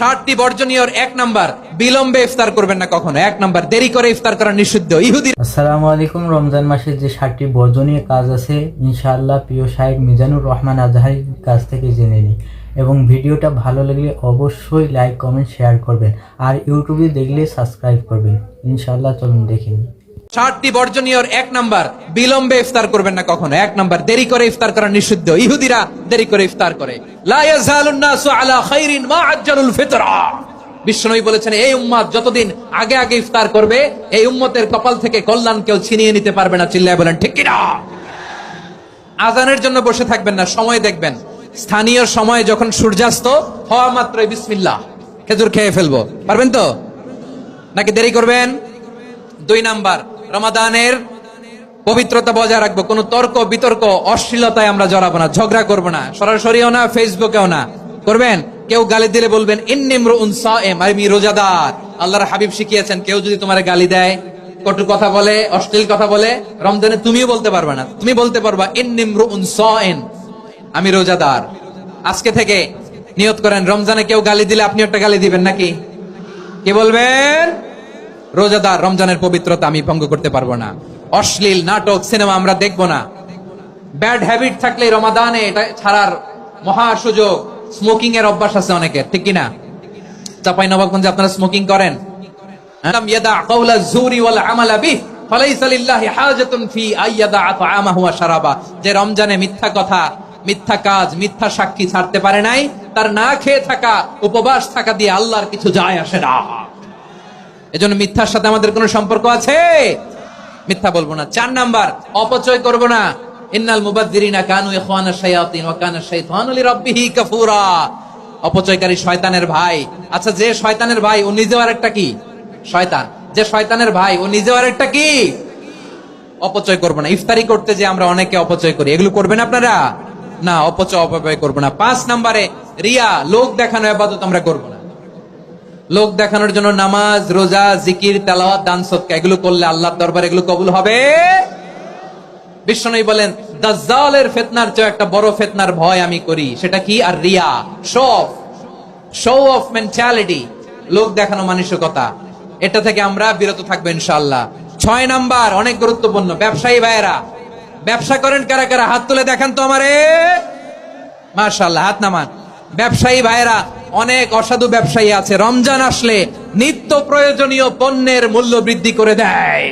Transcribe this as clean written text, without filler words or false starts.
60টি বর্জনীয়র 1 number, বিলম্বে ইফতার করবেন না কখনো। 1 নাম্বার, দেরি করে ইফতার করা নিষিদ্ধ। ইহুদি। আসসালামু আলাইকুম। রমজান মাসে যে 60টি বর্জনীয় কাজ আছে ইনশাআল্লাহ প্রিয় শাইখ মিজানুর রহমান আজহারির কাছ থেকে জেনে নিই, এবং ভিডিওটা ভালো লাগলে অবশ্যই লাইক কমেন্ট শেয়ার করবেন, আর ইউটিউবে দেখলে সাবস্ক্রাইব করবেন। ইনশাআল্লাহ চলুন দেখে নিই। 60টি বর্জনীয়র 1 নাম্বার, বিলম্বে ইফতার করবেন না কখনো। 1 নাম্বার, দেরি করে ইফতার করা নিষিদ্ধ। ইহুদিরা দেরি করে ইফতার করে। লা ইয়াজালুন নাসু আলা খাইরিন মা আজ্জালুল ফিতরা। বিশ্বনবী বলেছেন, এই উম্মত যতদিন আগে আগে ইফতার করবে, এই উম্মতের কপাল থেকে কল্যাণ কেউ ছিনিয়ে নিতে পারবে না। চিল্লায় বলেন ঠিক কি না? আজানের জন্য বসে থাকবেন না, সময় দেখবেন। স্থানীয় সময় যখন সূর্যাস্ত হওয়া মাত্রই বিসমিল্লাহ, খেজুর খেয়ে ফেলবো। পারবেন তো নাকি দেরি করবেন? 2 নাম্বার, রমাদানের পবিত্রতা বজায় রাখবো। কোন তর্ক বিতর্ক অশ্লীলতায় আমরা জড়াবো না, ঝগড়া করবো না, সরাসরিও না, ফেসবুকেও না। করবেন কেউ গালি দিলে বলবেন ইন্নিমরুন সায়েম, আমি রোজাদার। আল্লাহর হাবিব শিখিয়েছেন, কেউ যদি তোমার গালি দেয়, কটু কথা বলে, অশ্লীল কথা বলে, রমজানে তুমিও বলতে পারবে না। তুমি বলতে পারবা ইন্নিমরুন সায়েম, আমি রোজাদার। আজকে থেকে নিয়ত করেন, রমজানে কেউ গালি দিলে আপনি একটা গালি দিবেন নাকি? কি বলবেন? রোজাদার, রমজানের পবিত্রতা আমি ভঙ্গ করতে পারবো না। অশ্লীল নাটক সিনেমা আমরা দেখবো না। ব্যাড হ্যাবিট থাকলে রমাদানে এটা ছাড়ার মহা সুযোগ। স্মোকিং এর অভ্যাস আছে অনেকের, ঠিক কিনা? চাঁপাইনবাবগঞ্জে আপনারা স্মোকিং করেন? আলাম ইয়াদা কাওলা যুরি ওয়াল আমালা বিহি ফালাইসা লিল্লাহি হাজাতুন ফি আইয়াদা তাআমাহু ওয়া শারাবা। যে রমজানে মিথ্যা কথা, মিথ্যা কাজ, মিথ্যা সাক্ষী ছাড়তে পারে নাই, তার না খেয়ে থাকা, উপবাস থাকা দিয়ে আল্লাহর কিছু যায় আসে না। এজন্য মিথ্যার সাথে আমাদের কোনো সম্পর্ক আছে? মিথ্যা বলবো না। 4 নাম্বার, অপচয় করব না। ইন্নাল মুবাযযিরিনা কানু ইখওয়ানাশ শায়াতিন ওয়া কানা শাইতানু লিরাব্বিহি কাফুরা। অপচয়কারী শয়তানের ভাই। আচ্ছা, যে শয়তানের ভাই ও নিজেও আরেকটা কি? শয়তান। যে শয়তানের ভাই ও নিজেও আরেকটা কি? অপচয় করব না। ইফতারি করতে যে আমরা অনেকে অপচয় করি, এগুলো করবেন আপনারা না। অপচয় করব না। 5 নাম্বারে, রিয়া, লোক দেখানো ইবাদত আমরা করব না। লোক দেখানোর জন্য নামাজ, রোজা, জিকির, তেলাওয়াত, দান সদকা এগুলো করলে আল্লাহর দরবারে এগুলো কবুল হবে? বিশ্বনবী বলেন, দাজ্জালের ফিতনার চেয়ে একটা বড় ফিতনার ভয় আমি করি, সেটা কি? আর রিয়া, শো অফ মেন্টালিটি, লোক দেখানো মানসিকতা। এটা থেকে আমরা বিরত থাকবো ইনশাআল্লাহ। 6 নাম্বার, অনেক গুরুত্বপূর্ণ। ব্যবসায়ী ভাইয়েরা, ব্যবসা করেন কারা কারা? হাত তুলে দেখান তো আমারে। মাশাআল্লাহ, হাত নামান। ব্যবসায়ী ভাইয়েরা, অনেক অসাধু ব্যবসায়ী আছে, রমজান আসলে নিত্য প্রয়োজনীয় পণ্যের মূল্য বৃদ্ধি করে দেয়।